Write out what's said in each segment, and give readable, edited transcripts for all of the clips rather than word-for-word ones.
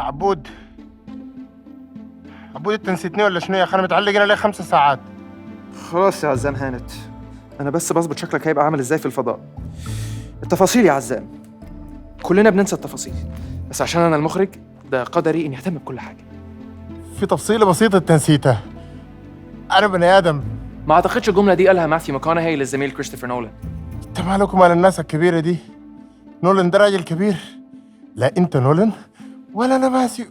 عبود انت نسيتني ولا شنو يا اخي؟ انا متعلق هنا ليه 5 ساعات. خلاص يا عزام هانت، أنا بس بظبط شكلك هيبقى عامل إزاي في الفضاء. التفاصيل يا عزام، كلنا بننسى التفاصيل، بس عشان أنا المخرج ده قدري إني أهتم بكل حاجة. في تفصيلة بسيطة انت نسيتها. انا بني ادم. ما أعتقدش الجملة دي قالها ماثيو ماكونهي للزميل كريستوفر نولان. انت مالك ومال الناس الكبيرة دي؟ نولان ده راجل كبير. لا انت نولان ولا انا ماسيو.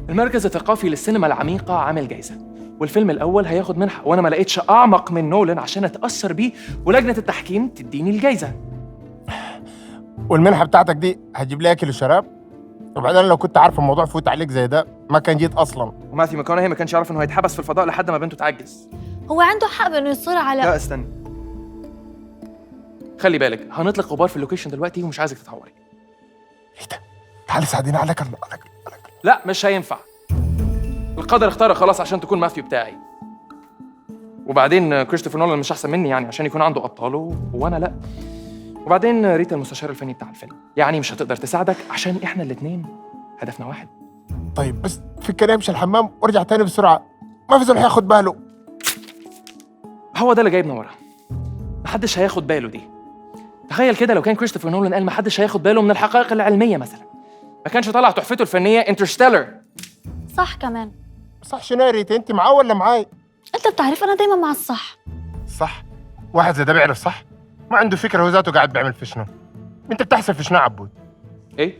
المركز الثقافي للسينما العميقة عامل جايزة، والفيلم الأول هياخد منحة، وأنا ما لقيتش أعمق من نولان عشان أتأثر بيه ولجنة التحكيم تديني الجايزة. والمنحة بتاعتك دي هتجيب لي اكل وشراب؟ وبعدين لو كنت عارف الموضوع فوت عليك زي ده ما كان جيت اصلا. وماثيو ماكونهي ما كانش يعرف إنه هيتحبس في الفضاء لحد ما بنته تعجز. هو عنده حق بانه يصر على لا استنى، خلي بالك هنطلق غبار في اللوكيشن دلوقتي ومش عايزك تتهوري. ايه ده؟ تعالي ساعديني عليك الله. لا مش هينفع، القدر اختارك خلاص عشان تكون ماثيو بتاعي. وبعدين كريستوفر نولان مش احسن مني يعني عشان يكون عنده ابطاله وانا لا. وبعدين ريتا المستشار الفني بتاع الفيلم يعني مش هتقدر تساعدك عشان احنا الاثنين هدفنا واحد. طيب بس فكرني امشي الحمام وارجع تاني بسرعة، ما في زول هياخد باله. هو ده اللي جايبنا ورا، محدش هياخد باله دي. تخيل كده لو كان كريستوفر نولان قال محدش هياخد باله من الحقائق العلمية مثلا، ما كانش طلع تحفته الفنية انترستيلر. صح كمان. صح شنو يا ريت؟ انت معاه ولا معاي؟ انت بتعرف انا دايما مع الصح. صح؟ واحد زي ده بيعرف صح؟ ما عنده فكرة، هو ذاته قاعد بيعمل في شنو؟ انت بتحسب في شنو عبود؟ ايه؟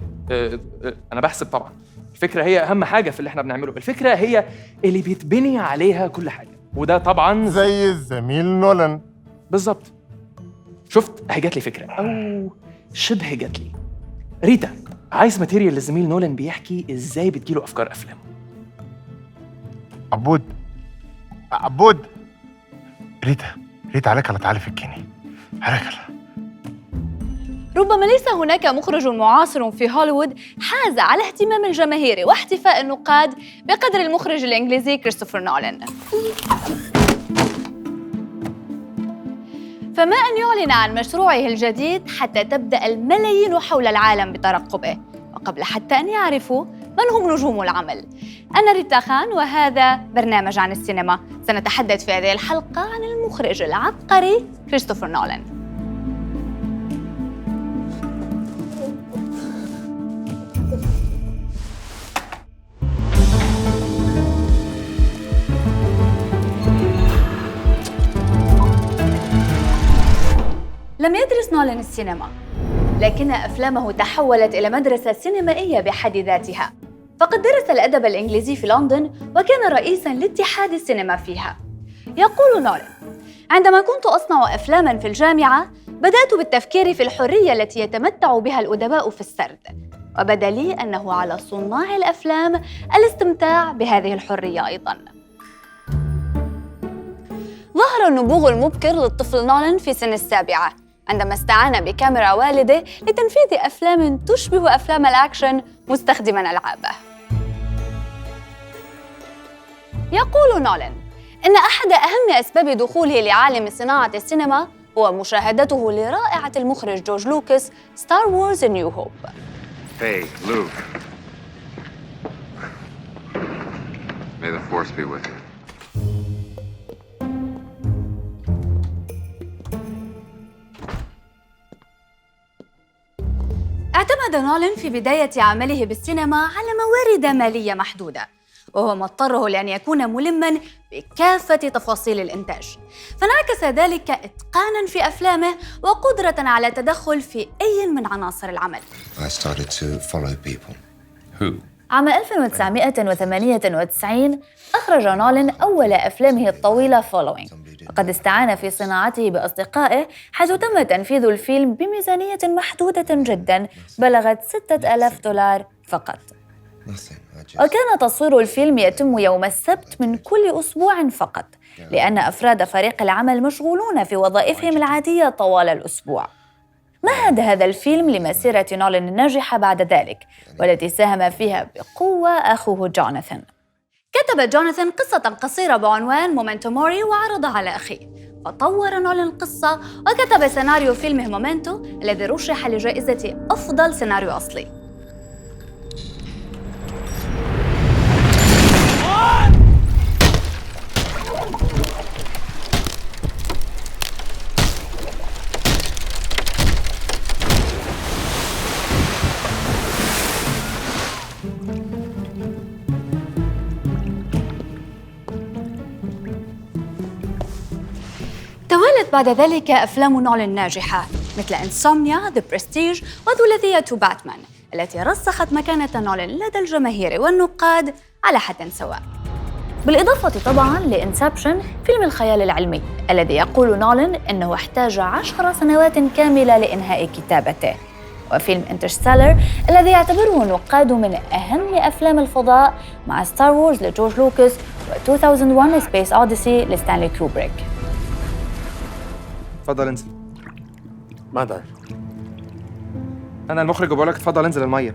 انا بحسب طبعا. الفكرة هي اهم حاجة في اللي احنا بنعمله، الفكرة هي اللي بيتبني عليها كل حاجة، وده طبعا زي الزميل نولان بالظبط. شفت؟ هي جات لي فكرة او شبه جات لي. ريتا عايز ماتيريال للزميل نولان بيحكي ازاي بتجيله افكار افلامه. عبود ريتا عليك الله، تعالي فكني عليك الله. ربما ليس هناك مخرج معاصر في هوليوود حاز على اهتمام الجماهير واحتفاء النقاد بقدر المخرج الإنجليزي كريستوفر نولان. فما أن يعلن عن مشروعه الجديد حتى تبدأ الملايين حول العالم بترقبه، وقبل حتى أن يعرفوا من هم نجوم العمل. أنا ريتا خان وهذا برنامج عن السينما. سنتحدث في هذه الحلقة عن المخرج العبقري كريستوفر نولان. لم يدرس نولان السينما، لكن أفلامه تحولت إلى مدرسة سينمائية بحد ذاتها. فقد درس الأدب الإنجليزي في لندن وكان رئيساً لاتحاد السينما فيها. يقول نولان: عندما كنت أصنع أفلاماً في الجامعة بدأت بالتفكير في الحرية التي يتمتع بها الأدباء في السرد، وبدا لي أنه على صناع الأفلام الاستمتاع بهذه الحرية أيضاً. ظهر النبوغ المبكر للطفل نولان في سن 7 عندما استعان بكاميرا والده لتنفيذ أفلام تشبه أفلام الأكشن مستخدماً ألعابه. يقول نولان إن أحد أهم أسباب دخوله لعالم صناعة السينما هو مشاهدته لرائعة المخرج جورج لوكاس ستار وورز نيو هوب. Hey, Luke. May the force be with you. اعتمد نولان في بداية عمله بالسينما على موارد مالية محدودة، وهو ما اضطره لأن يكون ملماً بكافة تفاصيل الإنتاج، فانعكس ذلك إتقاناً في أفلامه وقدرة على التدخل في أي من عناصر العمل. I started to follow people. Who? عام 1998 أخرج نولان أول أفلامه الطويلة Following، وقد استعان في صناعته بأصدقائه حيث تم تنفيذ الفيلم بميزانية محدودة جداً بلغت $6,000 فقط. وكان تصوير الفيلم يتم يوم السبت من كل أسبوع فقط، لأن أفراد فريق العمل مشغولون في وظائفهم العادية طوال الأسبوع. مهد هذا الفيلم لمسيرة نولان الناجحة بعد ذلك، والتي ساهم فيها بقوة أخوه جوناثان. كتب جوناثان قصة قصيرة بعنوان مومنتو موري وعرضها على أخيه، فطور نولان القصة وكتب سيناريو فيلمه مومنتو الذي رشح لجائزة أفضل سيناريو أصلي. توالت بعد ذلك أفلام نولان ناجحة مثل إنسومنيا، ذا برستيج وثلاثية باتمان التي رسخت مكانة نولان لدى الجماهير والنقاد على حد سواء. بالإضافة طبعاً لإنسبشن، فيلم الخيال العلمي الذي يقول نولان أنه احتاج 10 سنوات كاملة لإنهاء كتابته، وفيلم انترستيلر الذي يعتبره النقاد من أهم أفلام الفضاء مع ستار وورز لجورج لوكاس و 2001 سبيس أوديسي لستانلي كوبريك. اتفضل انزل. ما داعي. انا المخرج وبقول لك اتفضل انزل الميه.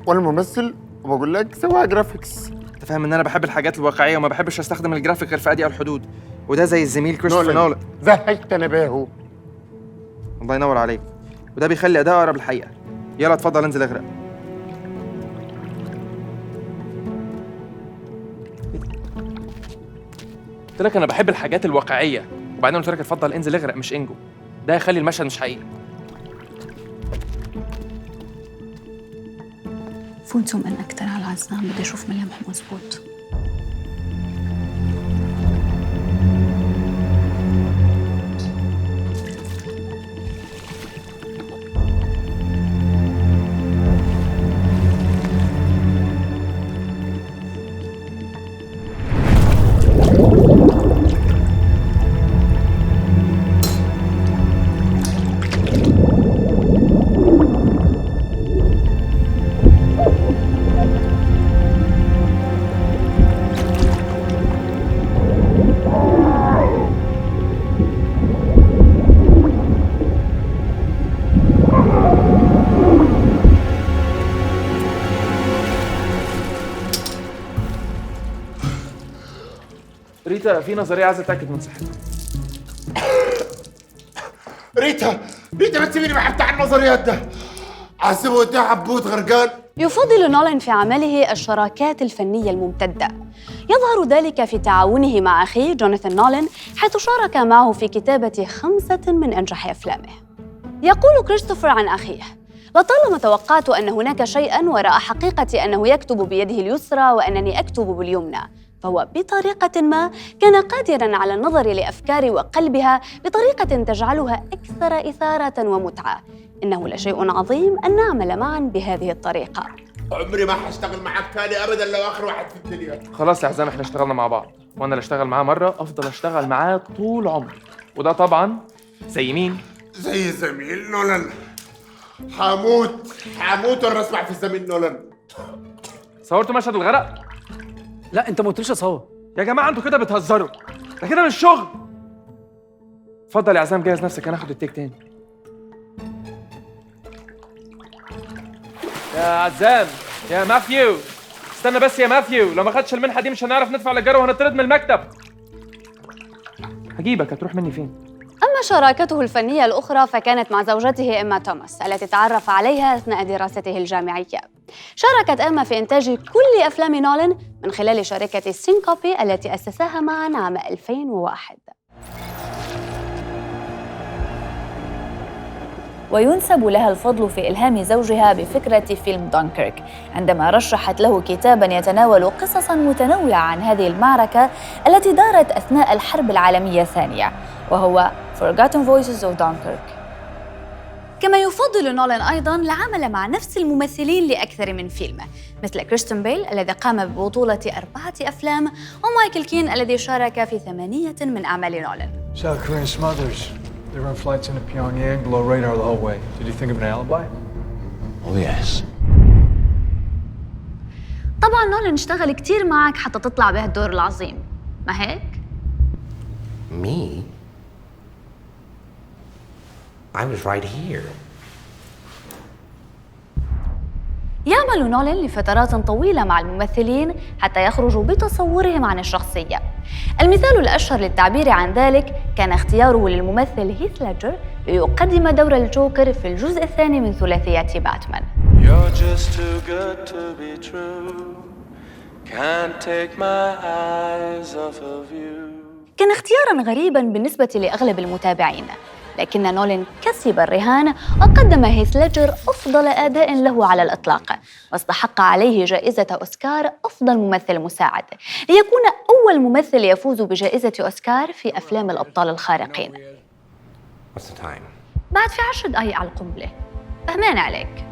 والممثل وبقول لك سواها جرافيكس. انت فاهم ان انا بحب الحاجات الواقعيه وما بحبش استخدم الجرافيك غير في اضيق الحدود، وده زي الزميل كريستوفر نولان. زهقتنا بيه. الله ينور عليك، وده بيخلي اداء اقرب للحقيقه. يلا اتفضل انزل اغرق. قلت لك انا بحب الحاجات الواقعيه، وبعدين قلت لك اتفضل انزل اغرق مش انجو. ده يخلي المشهد مش حقيقي. فونتم من أكتر على العزام، بدي أشوف ملامح مزبوط. ريتا، في نظريه عايزه اتاكد من صحتها. ريتا ما تسيبيني مع بتاع النظريات ده. عسبه ده عبود غرقان. يفضل نولان في عمله الشراكات الفنية الممتدة. يظهر ذلك في تعاونه مع أخيه جوناثان نولان، حيث شارك معه في كتابة 5 من أنجح أفلامه. يقول كريستوفر عن أخيه: لطالما توقعت أن هناك شيئاً وراء حقيقة أنه يكتب بيده اليسرى وأنني أكتب باليمنى، فهو بطريقة ما كان قادراً على النظر لأفكاري وقلبها بطريقة تجعلها أكثر إثارة ومتعة. إنه لشيء عظيم أن نعمل معاً بهذه الطريقة. عمري ما حاشتغل معك تاني ابدا لو اخر واحد في الدنيا. خلاص يا حزام، احنا اشتغلنا مع بعض، وانا اللي اشتغل معاه مره افضل اشتغل معاه طول عمري. وده طبعا زي مين؟ زي زميل نولان. حموت وانا اسمع في زميل نولان. صورتوا مشهد الغرق؟ لا انت ما قلتليش اصور. يا جماعه انتوا كده بتهزروا، ده كده مش شغل. اتفضل يا عزام، جهز نفسك هناخد التيك تاني. يا عزام، يا ماثيو، استنى بس يا ماثيو، لو ما خدتش المنحه دي مش هنعرف ندفع الايجار وهنطرد من المكتب. هجيبك، هتروح مني فين؟ أما شراكته الفنية الأخرى فكانت مع زوجته إيما توماس التي تعرف عليها أثناء دراسته الجامعية. شاركت إيما في إنتاج كل أفلام نولان من خلال شركة سينكوبي التي أسسها معاً عام 2001. وينسب لها الفضل في إلهام زوجها بفكرة فيلم دانكيرك، عندما رشحت له كتاباً يتناول قصصاً متنوعة عن هذه المعركة التي دارت أثناء الحرب العالمية الثانية، وهو Forgotten Voices of Dunkirk. كما يفضل نولان أيضاً العمل مع نفس الممثلين لأكثر من فيلم، مثل كريستيان بيل الذي قام ببطولة 4 أفلام، ومايكل كين الذي شارك في 8 من أعمال نولان. South Korean smugglers. They run flights into Pyongyang below radar the whole way. Did you think of an alibi? Oh, yes. طبعاً نولان اشتغل كتير معك حتى تطلع بهالدور العظيم، ما هيك؟ Me? I was right here. يعمل نولان لفترات طويلة مع الممثلين حتى يخرجوا بتصورهم عن الشخصية. المثال الأشهر للتعبير عن ذلك كان اختياره للممثل هيث ليدجر ليقدم دور الجوكر في الجزء الثاني من ثلاثية باتمان. You're just too good to be true. Can't take my eyes off of you. كان اختياراً غريباً بالنسبة لأغلب المتابعين، لكن نولان كسب الرهان وقدم هيث ليدجر أفضل أداء له على الإطلاق، واستحق عليه جائزة أوسكار أفضل ممثل مساعد، ليكون أول ممثل يفوز بجائزة أوسكار في أفلام الأبطال الخارقين. بعد في 10 دقايق على القنبلة، فهمان عليك.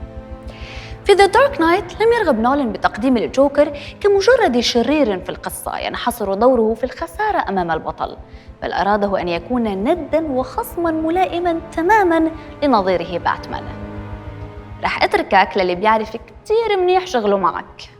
في The Dark Knight لم يرغب نولان بتقديم الجوكر كمجرد شرير في القصة ينحصر دوره في الخسارة أمام البطل، بل أراده أن يكون نداً وخصماً ملائماً تماماً لنظيره باتمان. رح أتركك للي بيعرف كتير منيح شغله معك.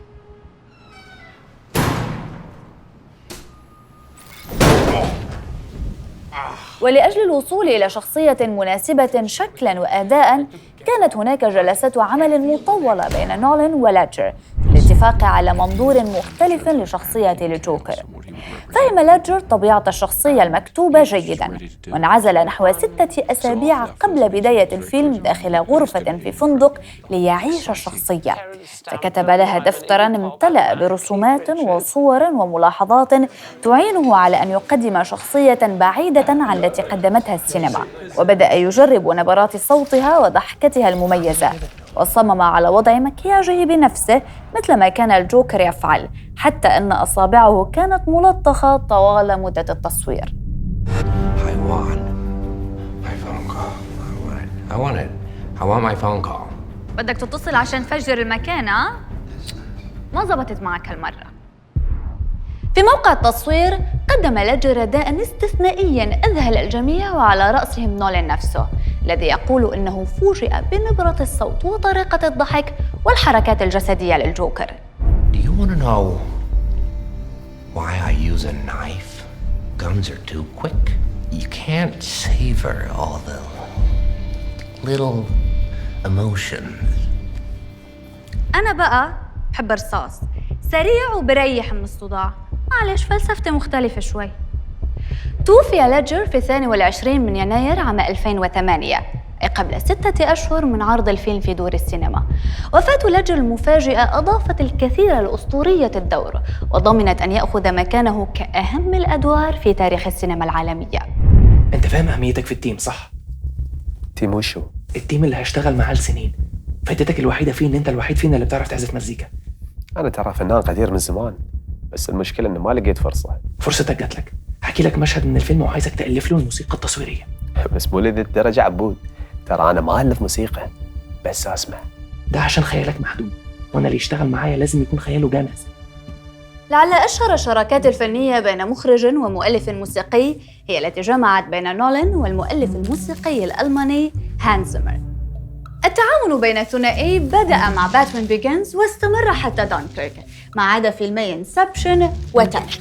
ولأجل الوصول إلى شخصية مناسبة شكلاً وأداءً، كانت هناك جلسات عمل مطولة بين نولان وليدجر للاتفاق على منظور مختلف لشخصية الجوكر. فهم ليدجر طبيعة الشخصية المكتوبة جيداً، وانعزل نحو 6 أسابيع قبل بداية الفيلم داخل غرفة في فندق ليعيش الشخصية، فكتب لها دفتراً امتلأ برسومات وصور وملاحظات تعينه على أن يقدم شخصية بعيدة عن التي قدمتها السينما، وبدأ يجرب نبرات صوتها وضحكتها المميزة، وصمم على وضع مكياجه بنفسه مثل ما كان الجوكر يفعل، حتى أن أصابعه كانت ملطخة طوال مدة التصوير. I want my phone call. بدك تتصل عشان تفجر المكان، ما زبطت معك هالمرة. في موقع التصوير قدم ليدجر أداءً استثنائياً أذهل الجميع، وعلى رأسهم نولان نفسه، الذي يقول إنه فوجئ بنبرة الصوت وطريقة الضحك والحركات الجسدية للجوكر. Do you want to know why I use a knife? Guns are too quick. You can't savor all the little emotions. أنا بقى بحب الرصاص، سريع وبريح من الصداع. معلش فلسفتي مختلفة شوي. توفي ليدجر في 22 من يناير عام 2008، أي قبل 6 أشهر من عرض الفيلم في دور السينما. وفاة ليدجر المفاجئة أضافت الكثير لأسطورية الدور، وضمنت أن يأخذ مكانه كأهم الأدوار في تاريخ السينما العالمية. انت فاهم اهميتك في التيم صح؟ تيم وشو؟ التيم اللي هشتغل معاه لسنين. فائدتك الوحيده فيه ان انت الوحيد فينا اللي بتعرف تعزف مزيكا. انا ترى فنان قدير من زمان، بس المشكله انه ما لقيت فرصه. فرصتك جات لك. هحكي لك مشهد من الفيلم وعايزك تألف له الموسيقى التصويريه. بس مو لذي الدرجه عبود، ترى انا ما ألف موسيقى بس اسمع. ده عشان خيالك محدود، وانا اللي يشتغل معايا لازم يكون خياله جاهز. لعل أشهر الشراكات الفنية بين مخرج ومؤلف موسيقي هي التي جمعت بين نولان والمؤلف الموسيقي الألماني هانز زيمر. التعاون بين الثنائي بدأ مع باتمان بيجنز واستمر حتى دانكيرك، ما عدا فيلمي انسبشن وتنت.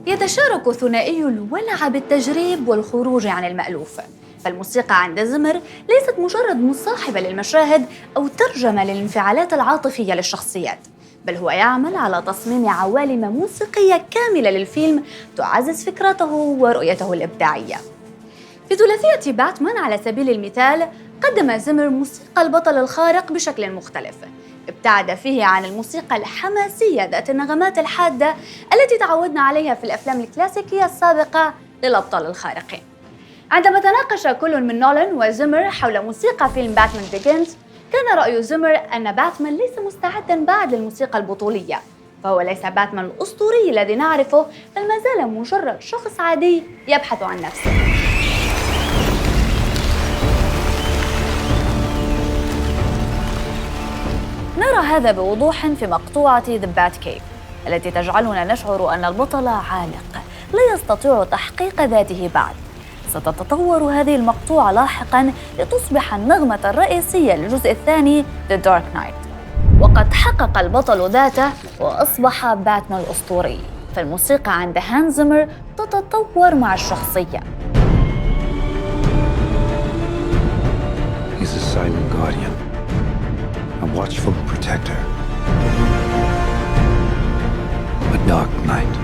يتشارك ثنائي الولع بالتجريب والخروج عن المألوف، فالموسيقى عند زيمر ليست مجرد مصاحبة للمشاهد أو ترجمة للانفعالات العاطفية للشخصيات، بل هو يعمل على تصميم عوالم موسيقية كاملة للفيلم تعزز فكرته ورؤيته الإبداعية. في ثلاثية باتمان على سبيل المثال، قدم زيمر موسيقى البطل الخارق بشكل مختلف، ابتعد فيه عن الموسيقى الحماسية ذات النغمات الحادة التي تعودنا عليها في الأفلام الكلاسيكية السابقة للأبطال الخارقين. عندما تناقش كل من نولان وزيمر حول موسيقى فيلم باتمان بيجنز، كان رأي زيمر أن باتمان ليس مستعداً بعد للموسيقى البطولية، فهو ليس باتمان الأسطوري الذي نعرفه، بل ما زال مجرد شخص عادي يبحث عن نفسه. نرى هذا بوضوح في مقطوعة The Batcave التي تجعلنا نشعر أن البطل عالق لا يستطيع تحقيق ذاته بعد. ستتطور هذه المقطوعة لاحقاً لتصبح النغمة الرئيسية للجزء الثاني The Dark Knight، وقد حقق البطل ذاته وأصبح باتمان الأسطوري، فالموسيقى عند هانز زيمر تتطور مع الشخصية. He's a silent guardian, a watchful protector, a dark knight.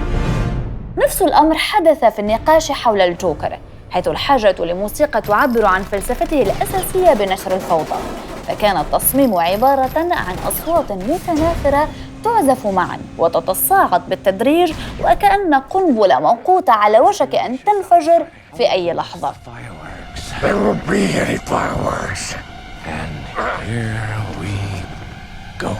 نفس الأمر حدث في النقاش حول الجوكر، حيث الحاجة لموسيقى تعبر عن فلسفته الأساسية بنشر الفوضى، فكان التصميم عبارة عن أصوات متناثرة تعزف معاً وتتصاعد بالتدريج وكأن قنبلة موقوتة على وشك أن تنفجر في أي لحظة. There will be any fireworks. And here we go.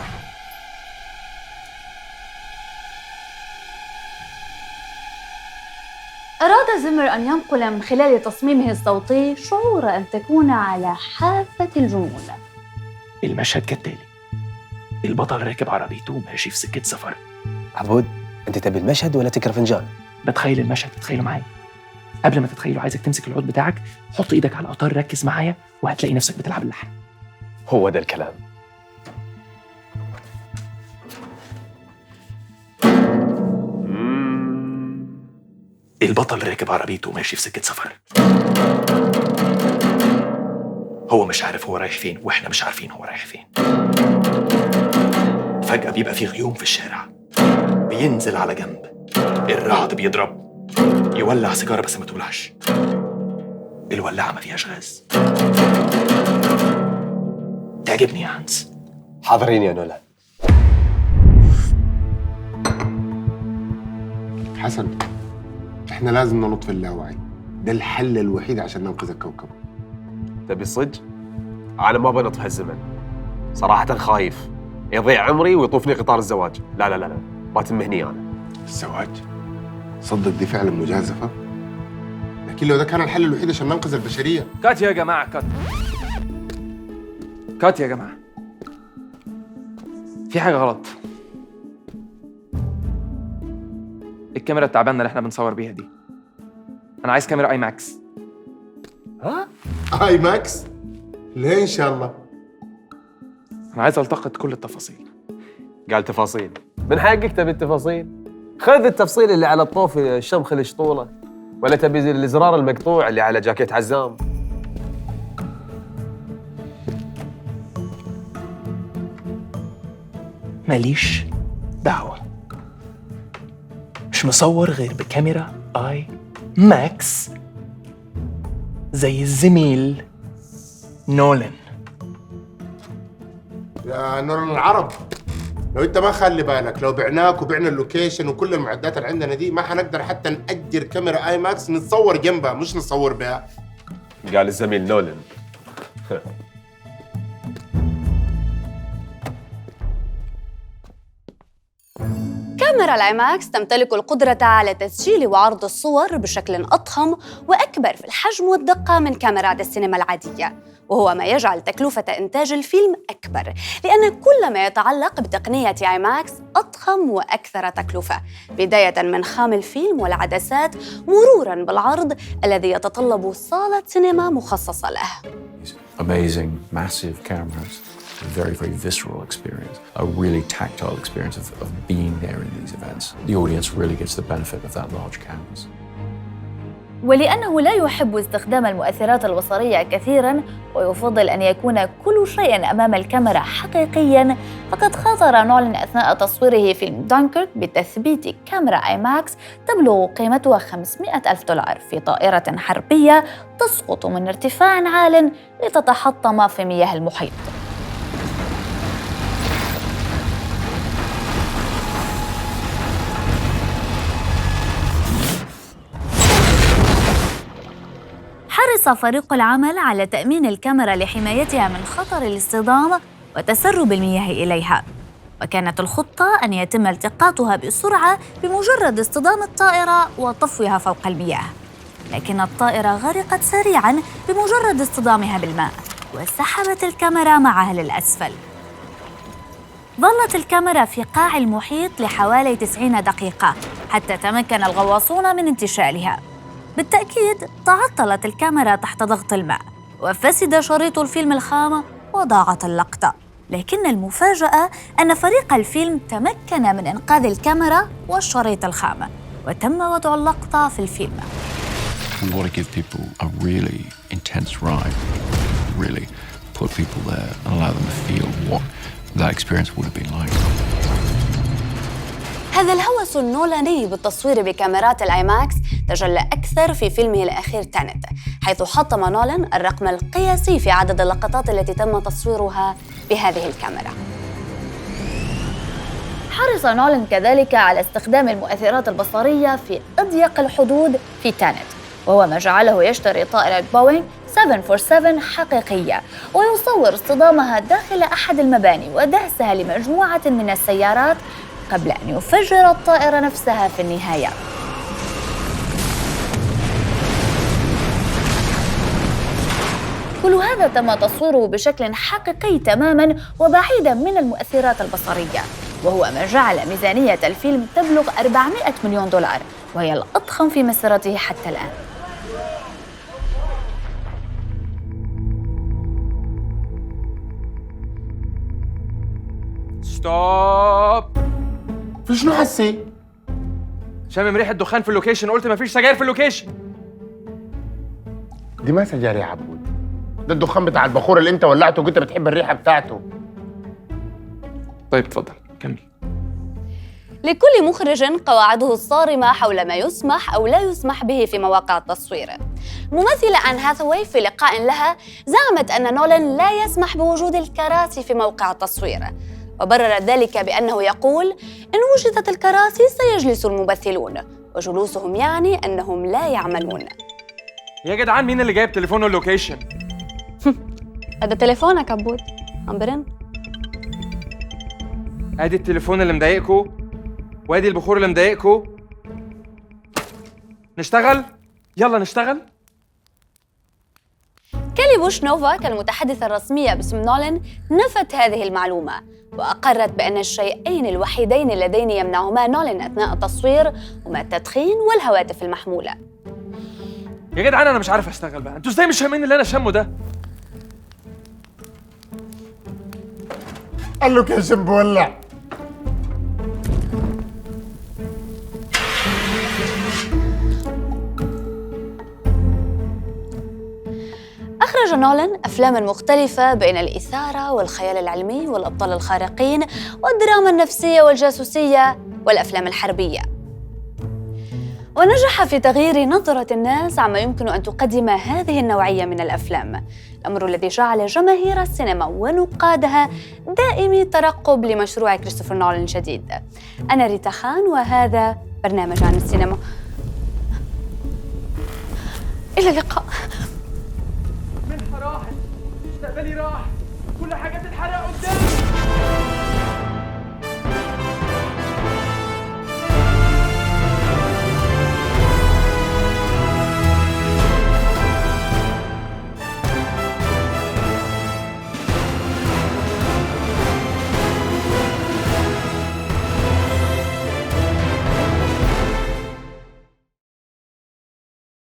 أراد زمر أن ينقل من خلال تصميمه الصوتي شعور أن تكون على حافة الجنون. المشهد كالتالي: البطل راكب عربيته ماشي في سكة سفر. عبود، أنت تبي المشهد ولا تكره فنجان؟ بتخيل المشهد، تتخيله معايا. قبل ما تتخيله عايزك تمسك العود بتاعك، حط ايدك على الأوتار، ركز معايا وهتلاقي نفسك بتلعب اللحن. هو ده الكلام. البطل راكب عربيته وماشي في سكة سفر. هو مش عارف هو رايح فين واحنا مش عارفين هو رايح فين. فجأة بيبقى في غيوم في الشارع، بينزل على جنب، الرعد بيضرب، يولع سيجارة بس ما تولعش، الولاعة ما فيهاش غاز. تعجبني يا هانس. حاضرين يا نولان. حسن، احنا لازم ننط في اللاوعي، ده الحل الوحيد عشان ننقذ الكوكب. تبي الصج؟ أنا ما بنط في هالزمن. صراحة خايف يضيع عمري ويطوفني قطار الزواج. لا لا لا لا، باتم هني أنا. الزواج؟ صدق دي فعلا مجازفة، لكن لو ده كان الحل الوحيد عشان ننقذ البشرية. كات يا جماعة، كات. كات يا جماعة، في حاجة غلط. الكاميرا التعبانة اللي احنا بنصور بيها دي، أنا عايز كاميرا آي ماكس. ها؟ آي ماكس؟ ليه إن شاء الله؟ أنا عايز ألتقط كل التفاصيل. قال تفاصيل؟ من حقك تبي التفاصيل؟ خذ التفصيل اللي على الطوف الشمخ الشطولة، ولا تبي الزرار المقطوع اللي على جاكيت عزام؟ ماليش دعوة، مش مصور غير بكاميرا آي ماكس زي الزميل نولان. يا نولان العرب، لو انت ما خلي بالك، لو بعناك وبعنا اللوكيشن وكل المعدات اللي عندنا دي، ما حنقدر حتى نأجر كاميرا اي ماكس نتصور جنبها، مش نصور بها. قال الزميل نولان. كاميرا الآيماكس تمتلك القدرة على تسجيل وعرض الصور بشكل أضخم وأكبر في الحجم والدقة من كاميرات السينما العادية، وهو ما يجعل تكلفة إنتاج الفيلم أكبر، لأن كل ما يتعلق بتقنية آيماكس أضخم وأكثر تكلفة، بداية من خام الفيلم والعدسات مروراً بالعرض الذي يتطلب صالة سينما مخصصة له. Amazing, massive cameras. A very, very visceral experience, a really tactile experience of being there in these events. The audience really gets the benefit of that large canvas. ولأنه لا يحب استخدام المؤثرات البصرية كثيراً ويفضل أن يكون كل شيء أمام الكاميرا حقيقياً، فقد خاطر نولان أثناء تصويره فيلم دانكيرك بتثبيت كاميرا آي ماكس تبلغ قيمتها $500,000 في طائرة حربية تسقط من ارتفاع عال لتتحطم في مياه المحيط. حرص فريق العمل على تأمين الكاميرا لحمايتها من خطر الاصطدام وتسرب المياه إليها، وكانت الخطة أن يتم التقاطها بسرعة بمجرد اصطدام الطائرة وطفوها فوق المياه، لكن الطائرة غرقت سريعاً بمجرد اصطدامها بالماء وسحبت الكاميرا معها للأسفل. ظلت الكاميرا في قاع المحيط لحوالي 90 دقيقة حتى تمكن الغواصون من انتشالها. بالتأكيد تعطلت الكاميرا تحت ضغط الماء وفسد شريط الفيلم الخام وضاعت اللقطة، لكن المفاجأة أن فريق الفيلم تمكن من إنقاذ الكاميرا والشريط الخام وتم وضع اللقطة في الفيلم. We want to give people a really intense ride, really put people there and allow them to feel what that experience would have been like. هذا الهوس النولاني بالتصوير بكاميرات الآيماكس تجلى أكثر في فيلمه الأخير تانت، حيث حطم نولان الرقم القياسي في عدد اللقطات التي تم تصويرها بهذه الكاميرا. حرص نولان كذلك على استخدام المؤثرات البصرية في أضيق الحدود في تانت، وهو ما جعله يشتري طائرة بوينغ 747 حقيقية ويصور اصطدامها داخل أحد المباني ودهسها لمجموعة من السيارات قبل أن يفجر الطائرة نفسها في النهاية. كل هذا تم تصويره بشكل حقيقي تماماً وبعيداً من المؤثرات البصرية، وهو ما جعل ميزانية الفيلم تبلغ 400 مليون دولار، وهي الأضخم في مسيرته حتى الآن. ستوب. في شنو حسي؟ شامم ريحة دخان في اللوكيشن، قلت مفيش سجاير في اللوكيشن. دي ما سجاير يا عبود، ده الدخان بتاع البخور اللي انت ولعته وكنت بتحب الريحة بتاعته. طيب اتفضل كمل. لكل مخرج قواعده الصارمة حول ما يسمح أو لا يسمح به في مواقع التصوير. ممثلة آن هاثاواي في لقاء لها زعمت أن نولان لا يسمح بوجود الكراسي في موقع التصوير، وبرر ذلك بأنه يقول إن وجدت الكراسي سيجلس الممثلون، وجلوسهم يعني أنهم لا يعملون. يا جدعان مين اللي جايب تليفونه اللوكيشن؟ هذا تليفونك عبود عم برن. ادي التليفون اللي مضايقكوا وادي البخور اللي مضايقكوا. نشتغل؟ يلا نشتغل. كيلي بوش نوفاك المتحدثة الرسمية باسم نولان نفت هذه المعلومة، وأقرت بأن الشيئين الوحيدين اللذين يمنعهما نولان أثناء التصوير هما التدخين والهواتف المحمولة. يا جدعان أنا مش عارف أشتغل بقى، أنتوا إزاي مش فاهمين اللي أنا شامه ده؟ اللوكيشن بولع. أخرج نولان أفلاما مختلفة بين الإثارة والخيال العلمي والأبطال الخارقين والدراما النفسية والجاسوسية والأفلام الحربية، ونجح في تغيير نظرة الناس عما يمكن أن تقدم هذه النوعية من الأفلام، الأمر الذي جعل جماهير السينما ونقادها دائمي الترقب لمشروع كريستوفر نولان الجديد. أنا ريتا خان وهذا برنامج عن السينما. إلى اللقاء. منها راحت، مستقبلي راح، كل حاجة تتحرق قدامي.